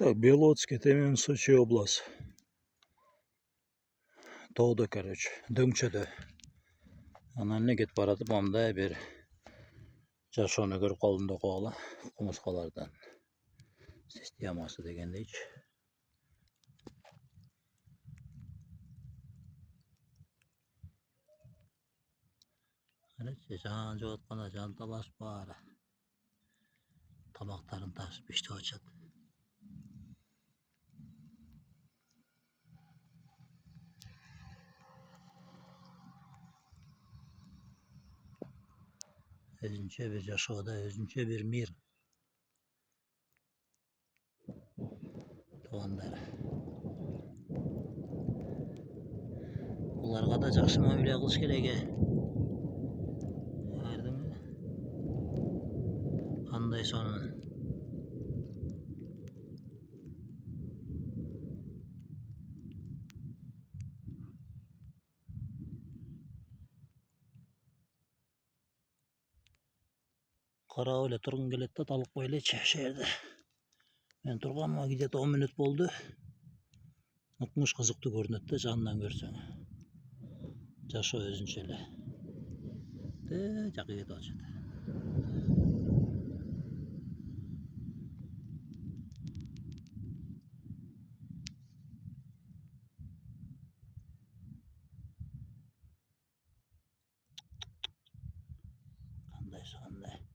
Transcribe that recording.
Так, Белоцкий, темен Сочи область. Тоğda короче, дөңчөдө. Анан эле кетип баратып, анда бир жашоону көрүп калдым да кугала. Кумурскалардан. Системасы дегендейчи. Карачы, жан жооп атканда жанталаш баары. Тамактарын ташып иштеп атышат. Өзүнчө бир жашоодо, өзүнчө бир мир. Туугандар. Буларга да жакшы мамиле кылыш керек э. Көрдүңбү? Кандай сонун. Карап эле тургум келет да, талыкпай элечи ошол жерде. Мен турганыма где-то 10 мүнөт болду. Укмуш кызыктуу көрүнөт да жанынан көрсөң. Жашоо өзүнчө эле. Жакка кетип атышат. Кандай сонун.